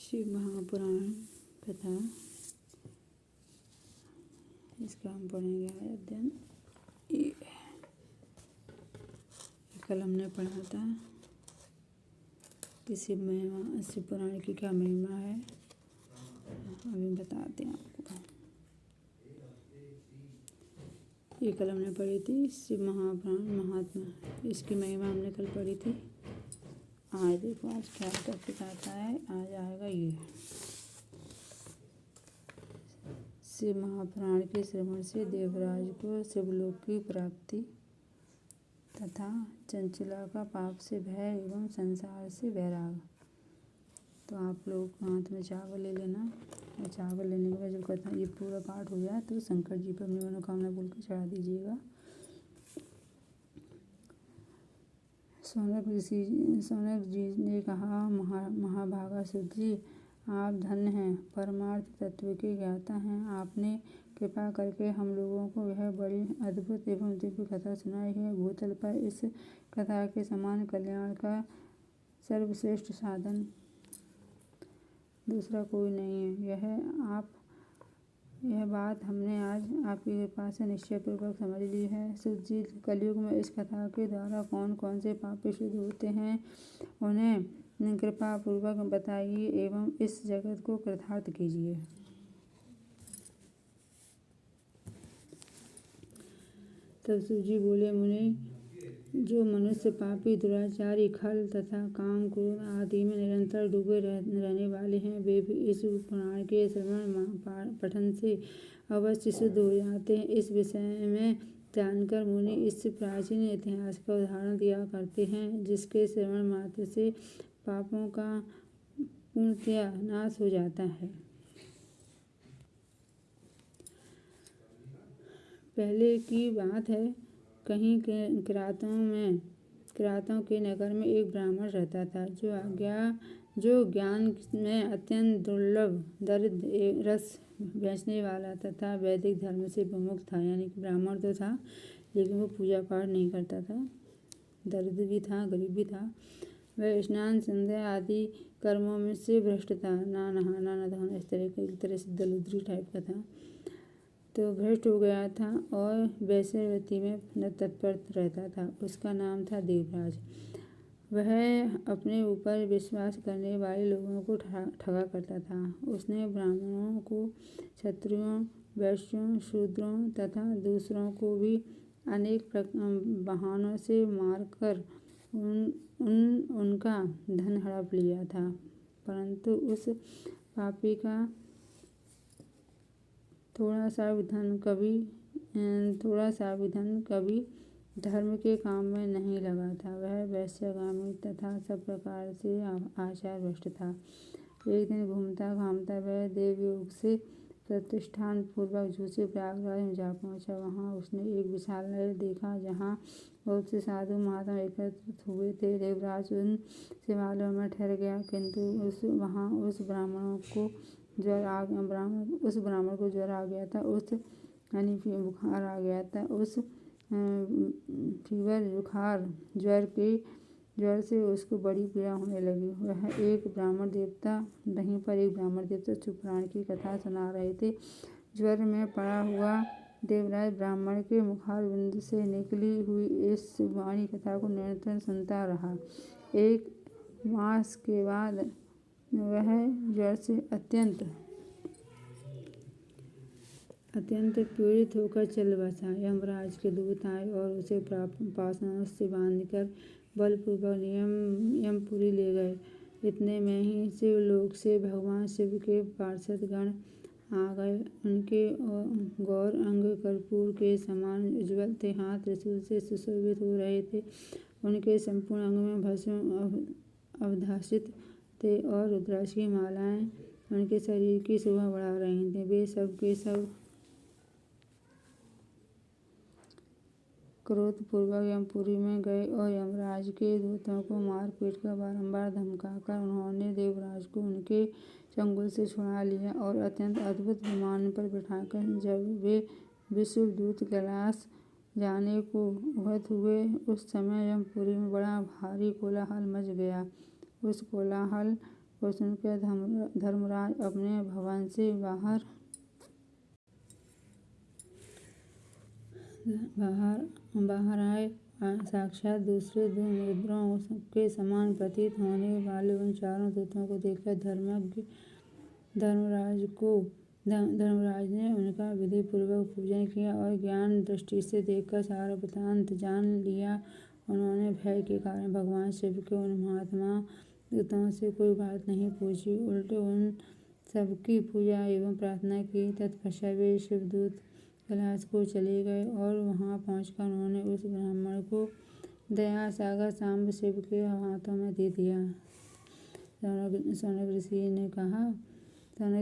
शिव महापुराण कथा। इसका हम पढ़ेंगे अध्ययन। ये कल हमने पढ़ा था कि शिव पुराण की क्या महिमा है। अभी बताते हैं आपको। ये कल हमने पढ़ी थी शिव महापुराण महात्मा, इसकी महिमा हमने कल पढ़ी थी। आज देखो आज क्या टॉपिक आता है। आज आएगा ये शिव महापुराण के श्रवण से देवराज को शिवलोक की प्राप्ति तथा चंचला का पाप से भय एवं संसार से वैराग। तो आप लोग हाथ में चावल ले लेना और चावल लेने के बाद जब कथा ये पूरा पाठ हो जाए तो शंकर जी पर अपनी मनोकामना बोल के चढ़ा दीजिएगा। सौनक जी ने कहा, महाभागा सुत जी, आप धन्य हैं, परमार्थ तत्व के ज्ञाता हैं। आपने कृपा करके हम लोगों को यह बड़ी अद्भुत एवं दिव्य कथा सुनाई है। भूतल पर इस कथा के समान कल्याण का सर्वश्रेष्ठ साधन दूसरा कोई नहीं है। यह बात हमने आज आपकी कृपा से निश्चय पूर्वक समझ ली है। सुत जी, कलयुग में इस कथा के द्वारा कौन कौन से पाप शुद्ध होते हैं, उन्हें कृपा पूर्वक बताइए एवं इस जगत को कृतार्थ कीजिए। तब सुत जी बोले, मुनि, जो मनुष्य पापी, दुराचारी, खल तथा काम क्रोध आदि में निरंतर डूबे रहने वाले हैं, वे भी इस पुराण के श्रवण पठन से अवश्य शुद्ध हो जाते हैं। इस विषय में जानकर मुनि इस प्राचीन इतिहास का उदाहरण दिया करते हैं, जिसके श्रवण मात्र से पापों का पूर्णतया नाश हो जाता है। पहले की बात है, कहीं किरातों के नगर में एक ब्राह्मण रहता था, जो ज्ञान में अत्यंत दुर्लभ, दरिद्र रस बेचने वाला तथा वैदिक धर्म से विमुख था। यानी कि ब्राह्मण तो था लेकिन वो पूजा पाठ नहीं करता था, दरिद्र भी था, गरीब भी था। वह स्नान संध्या आदि कर्मों में से भ्रष्ट था, ना नहाना ना धोना, इस तरह का एक तरह से दरिद्री टाइप का था। तो भ्रष्ट हो गया था और वैश्यवृत्ति में तत्पर रहता था। उसका नाम था देवराज। वह अपने ऊपर विश्वास करने वाले लोगों को ठगा करता था। उसने ब्राह्मणों को, क्षत्रियों, वैश्यों, शूद्रों तथा दूसरों को भी अनेक बहानों से मारकर उनका धन हड़प लिया था, परंतु उस पापी का थोड़ा सा भी धन कभी धर्म के काम में नहीं लगा था। वह वैश्यगामी तथा सब प्रकार से आचार भ्रष्ट था। एक दिन घूमता घामता वह देवयोग से प्रतिष्ठान पूर्वक झूसे प्रयागराज में जा पहुंचा। वहां उसने एक विशाल नगर देखा, जहां बहुत से साधु महात्मा एकत्रित हुए थे। देवराज उन शिवालयों में ठहर गया, किंतु उस ब्राह्मण को ज्वर आ गया था। बुखार आ गया था। उस फीवर बुखार ज्वर से उसको बड़ी पीड़ा होने लगी। वहीं एक ब्राह्मण देवता शिवपुराण की कथा सुना रहे थे। ज्वर में पड़ा हुआ देवराज ब्राह्मण के मुखारविंद से निकली हुई इस वाणी कथा को निरंतर सुनता रहा। एक मास के बाद वह ज्वर से अत्यंत पीड़ित होकर चल बसा। यमराज के दूत आए और उसे पाशों से बांधकर बलपूर्वक यमपुरी ले गए। इतने में ही शिवलोक से भगवान शिव के पार्षद गण आ गए। उनके गौर अंग कर्पूर के समान उज्ज्वल थे, हाथ त्रिशूल से सुशोभित हो रहे थे। उनके संपूर्ण अंग में भस्म अवधासित थे और रुद्राक्ष की मालाएं उनके शरीर की शोभा बढ़ा रही थीं। वे सब के सब क्रोधपूर्वक यमपुरी में गए और यमराज के दूतों को मार पीट कर बारंबार धमकाकर उन्होंने देवराज को उनके चंगुल से छुड़ा लिया और अत्यंत अद्भुत विमान पर बिठाकर जब वे विश्वदूत कैलाश जाने को उद्यत हुए, उस समय यमपुरी में बड़ा भारी कोलाहल मच गया। उस कोलाहल को सुनकर धर्मराज अपने भवन से बाहर आए। साक्षात दूसरे दो मुद्राओं के समान प्रतीत होने वाले उन चारों दूतों को देखकर धर्मराज ने उनका विधिपूर्वक पूजन किया और ज्ञान दृष्टि से देखकर सारा वृत्तांत जान लिया। उन्होंने भय के कारण भगवान शिव के उन महात्मा दूतों से कोई बात नहीं पूछी, उल्टे उन सबकी पूजा एवं प्रार्थना की। तत्पश्चात वे शिवदूत कैलाश को चले गए और वहां पहुंचकर उन्होंने उस ब्राह्मण को दया सागर सांब शिव के हाथों में दे दिया। सौनक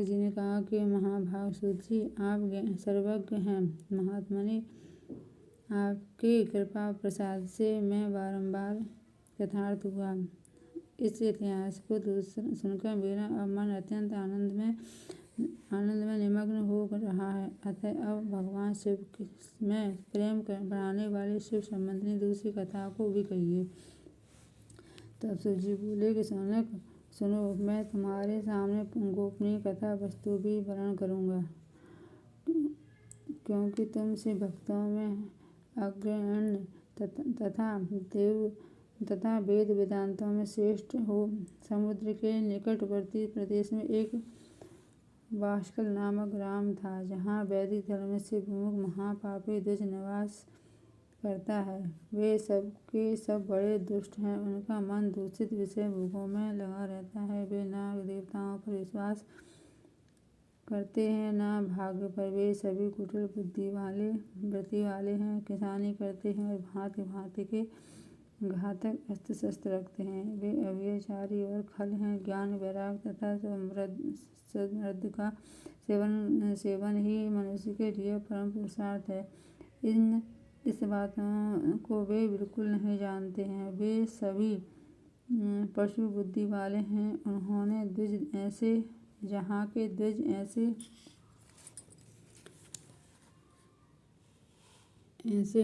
जी ने कहा कि महाभाग सूत जी, आप सर्वज्ञ हैं। महात्मने, आपकी कृपा प्रसाद से मैं बारंबार कृतार्थ हुआ। इस इतिहास को सुनकर मेरा मन अत्यंत आनंद में निमग्न हो रहा है। अतः अब भगवान शिव में प्रेम बढ़ाने वाली शिव संबंधी दूसरी कथा को भी कहिए। तब शिव जी बोले कि सौनक सुनो, मैं तुम्हारे सामने गोपनीय कथा वस्तु भी वर्णन करूँगा, क्योंकि तुम शिव भक्तों में अग्रगण्य तथा वेद वेदांतों में श्रेष्ठ हो। समुद्र के निकटवर्ती प्रदेश में एक वास्कल नामक ग्राम था, जहाँ वैदिक धर्म से विमुख महापापी द्विज निवास करता है। वे सब के सब बड़े दुष्ट हैं। उनका मन दूषित विषय भोगों में लगा रहता है। वे न देवताओं पर विश्वास करते हैं, न भाग्य पर। वे सभी कुटिल वृत्ति वाले हैं, किसानी करते हैं और भांति भांति के घातक अस्त्र शस्त्र रखते हैं। वे अव्यभिचारी और खल हैं। ज्ञान वैराग तथा समृद्धि का सेवन ही मनुष्य के लिए परम पुरुषार्थ है। इस बातों को वे बिल्कुल नहीं जानते हैं। वे सभी पशु बुद्धि वाले हैं। उन्होंने द्विज ऐसे, जहाँ के द्विज ऐसे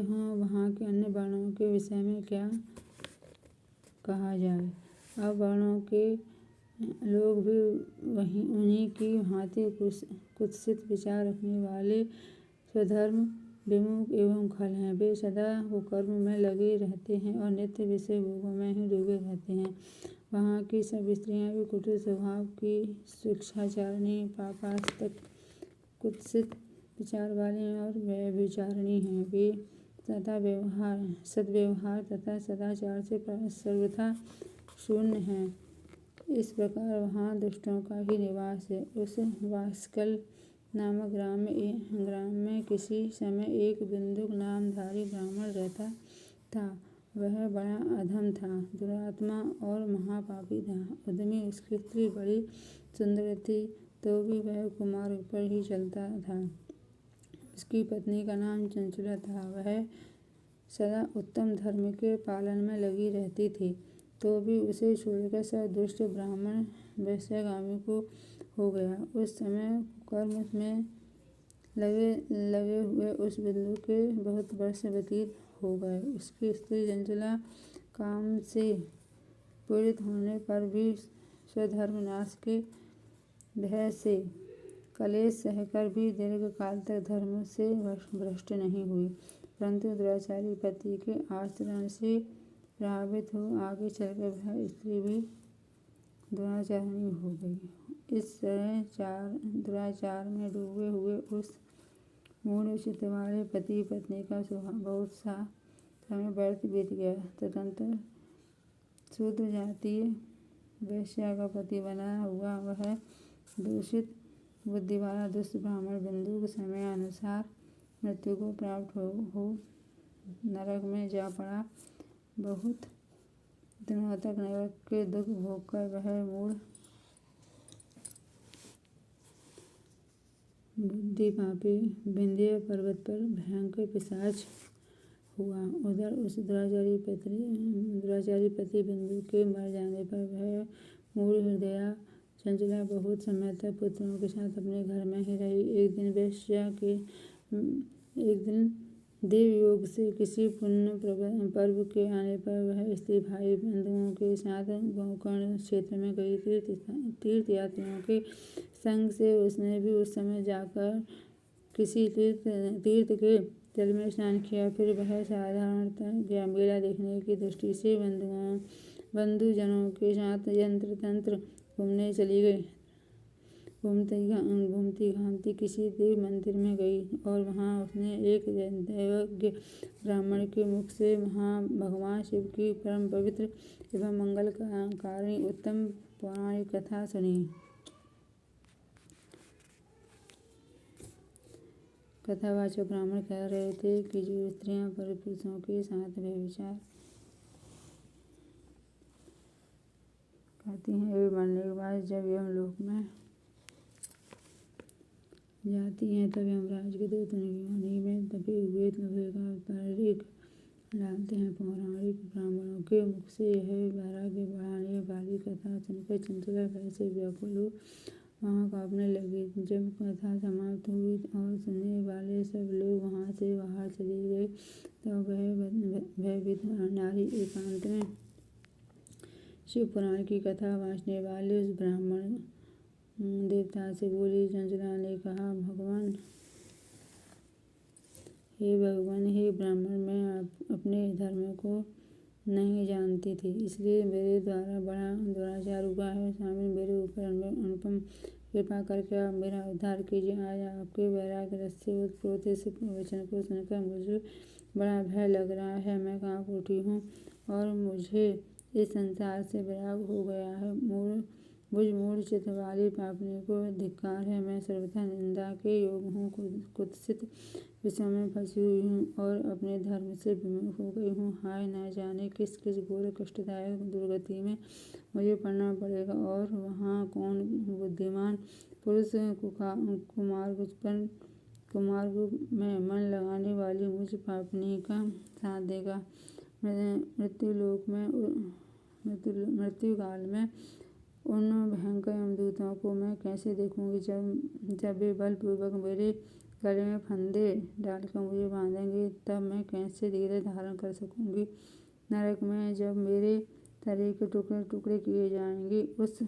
हों, वहाँ के अन्य वर्णों के विषय में क्या कहा जाए। अब वर्णों के लोग भी उन्हीं की भांति कुत्सित विचार रखने वाले, स्वधर्म विमुख एवं खल हैं। वे सदा कुकर्म में लगे रहते हैं और नित्य विषय भोगों में ही डूबे रहते हैं। वहाँ की सब स्त्रियाँ भी कुटिल स्वभाव की, स्वेच्छाचारिणी, पापासक्त, कुत्सित विचार वाली और व्यभिचारिणी हैं। वे सद्व्यवहार तथा सदाचार से सर्वथा शून्य हैं। इस प्रकार वहाँ दुष्टों का ही निवास है। उस वास्कल नामक ग्राम में किसी समय एक बिंदुक नामधारी ब्राह्मण रहता था। वह बड़ा अधम था, दुरात्मा और महापापी था। उद्यमी उसकी स्त्री बड़ी सुंदर थी, तो भी वह कुमार्ग पर ही चलता था। उसकी पत्नी का नाम चंचला था। वह सदा उत्तम धर्म के पालन में लगी रहती थी, तो भी उसे छोड़कर सब दुष्ट ब्राह्मण वैश्यगामी को हो गया। उस समय कर्म में लगे हुए उस बिंदु के बहुत वर्ष व्यतीत हो गए। उसकी स्त्री चंचला काम से पीड़ित होने पर भी स्वधर्म नाश के भय से कलेश सहकर भी दीर्घ काल तक धर्म से भ्रष्ट नहीं हुई, परंतु दुराचारी पति के आचरण से प्रभावित हो आगे चलकर वह स्त्री भी दुराचारिणी हो गई। इस तरह दुराचार में डूबे हुए उस मूढ़ चित्त वाले पति पत्नी का बहुत सा समय व्यर्थ बीत गया। तदनंतर शूद्र जातीय वैश्या का पति बना हुआ वह दूषित बुद्धि वाला दुष्ट ब्राह्मण बिंदु समय अनुसार मृत्यु को प्राप्त हो नरक में जा पड़ा। बहुत दिनों तक नरक के दुख भोगकर वह मूढ़ बुद्धि पापी विंध्य पर्वत पर भयंकर पिशाच हुआ। उधर उस दुराचारी पति बिंदु के मर जाने पर वह मूढ़ हृदया चंचला बहुत समय तक पुत्रों के साथ अपने घर में ही रही। एक दिन देव योग से किसी पुण्य पर्व के आने पर वह स्त्री भाई बंधुओं के साथ गोकर्ण क्षेत्र में गई। तीर्थ यात्रियों के संग से उसने भी उस समय जाकर किसी तीर्थ के जल में स्नान किया। फिर वह साधारणतः मेला देखने की दृष्टि से बंधुजनों के साथ यंत्र तंत्र घूमने चली गई। घूमती घामती किसी देव मंदिर में गई और वहां उसने एक दैवज्ञ ब्राह्मण के मुख से भगवान शिव की परम पवित्र एवं मंगलकारिणी उत्तम पौराणिक कथा सुनी। कथावाचक ब्राह्मण कह रहे थे कि जो स्त्रियां पुरुषों के साथ व्यभिचार करती हैं वे मरने के बाद जब यमलोक में जाती हैं तब यमराज के दूत उनकी योनि में दबे हुए लोहे का परिघ डालते हैं। पौराणिक ब्राह्मणों के मुख से यह वैराग्य बढ़ाने वाली कथा सुनकर चंचला भय से व्याकुल हो वहां कांपने लगी। जब कथा समाप्त हुई और सुनने वाले सब लोग वहां से बाहर चले गए तब वह भयभीत नारी एकांत में शिव पुराण की कथा वाँचने वाले उस ब्राह्मण देवता से बोली। चंचला ने कहा, हे भगवान, हे ब्राह्मण, मैं अपने धर्म को नहीं जानती थी, इसलिए मेरे द्वारा बड़ा दुराचार हुआ है। स्वामी, मेरे ऊपर अनुपम कृपा करके आप मेरा उद्धार कीजिए। आज आपके वैराग्य रस से ओतप्रोत इस वचन को सुनकर मुझे बड़ा भय लग रहा है। मैं कांप उठी हूँ और मुझे इस संसार से विराग हो गया है। मुझ मूढ़ चित्त वाली पापिनी को धिक्कार है। मैं सर्वथा निंदा के योग हूँ, कुत्सित विषयों में फंसी हुई हूँ और अपने धर्म से विमुख हो गई हूँ। हाय, न जाने किस घोर कष्टदायक दुर्गति में मुझे पड़ना पड़ेगा और वहाँ कौन बुद्धिमान पुरुष कुमार्ग में मन लगाने वाली मुझ पापिनी का साथ देगा। मृत्यु काल में उन भयंकर यमदूतों को मैं कैसे देखूंगी। जब वे बलपूर्वक मेरे गले में फंदे डालकर मुझे बांधेंगे तब मैं कैसे धीरज धारण कर सकूंगी। नरक में जब मेरे शरीर के टुकड़े टुकड़े किए जाएंगे उस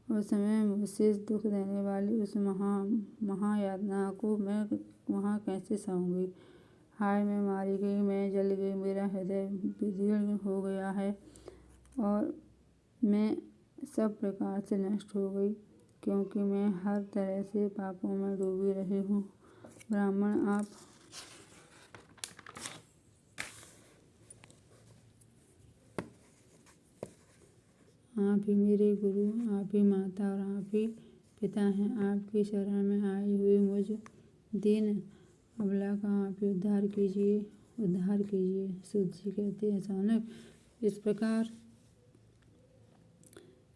समय विशेष दुख देने वाली उस महायातना को मैं वहाँ कैसे सहूंगी। हाय, मैं मारी गई, मैं जल गई, मेरा हृदय विदीर्ण हो गया है और मैं सब प्रकार से नष्ट हो गई, क्योंकि मैं हर तरह से पापों में डूबी रही हूँ। ब्राह्मण, आप ही मेरे गुरु, आप ही माता और आप ही पिता हैं। आपकी शरण में आई हुई मुझ दीन अबला का आप ही उद्धार कीजिए। सूत जी कहते हैं, सौनक, इस प्रकार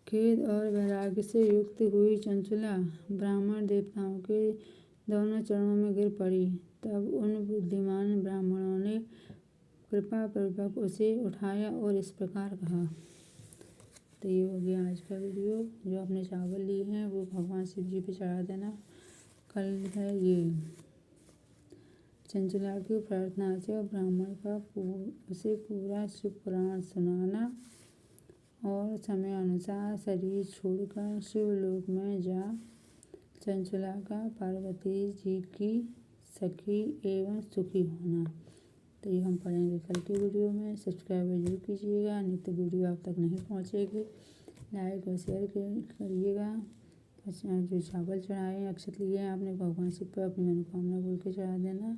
खेद और वैराग्य से युक्त हुई चंचला ब्राह्मण देवताओं के दोनों चरणों में गिर पड़ी। तब उन बुद्धिमान ब्राह्मणों ने कृपा पूर्वक उसे उठाया और इस प्रकार कहा। तो ये हो गया आज का वीडियो। जो आपने चावल लिए हैं वो भगवान शिव जी पे चढ़ा देना। कल है ये चंचला की प्रार्थना से ब्राह्मण का उसे पूरा शिव पुराण सुनाना और समय अनुसार शरीर छोड़कर शिवलोक में जा चंचला का पार्वती जी की सखी एवं सुखी होना। तो ये हम पढ़ेंगे कल के वीडियो में। सब्सक्राइब जरूर कीजिएगा, नहीं तो वीडियो आप तक नहीं पहुँचेगी। लाइक और शेयर करिएगा। जो चावल चढ़ाए, अक्षत लिए हैं आपने भगवान शिव पर, अपनी मनोकामना बोल के चढ़ा देना।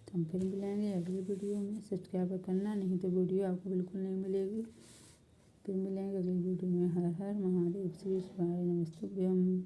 तो हम फिर मिलेंगे अगले वीडियो में। सब्सक्राइब करना, नहीं तो वीडियो आपको बिल्कुल नहीं मिलेगी। फिर मिलेंगे अगली वीडियो में। हर हर महादेव, श्री शिवाय नमस्तुभ्यम।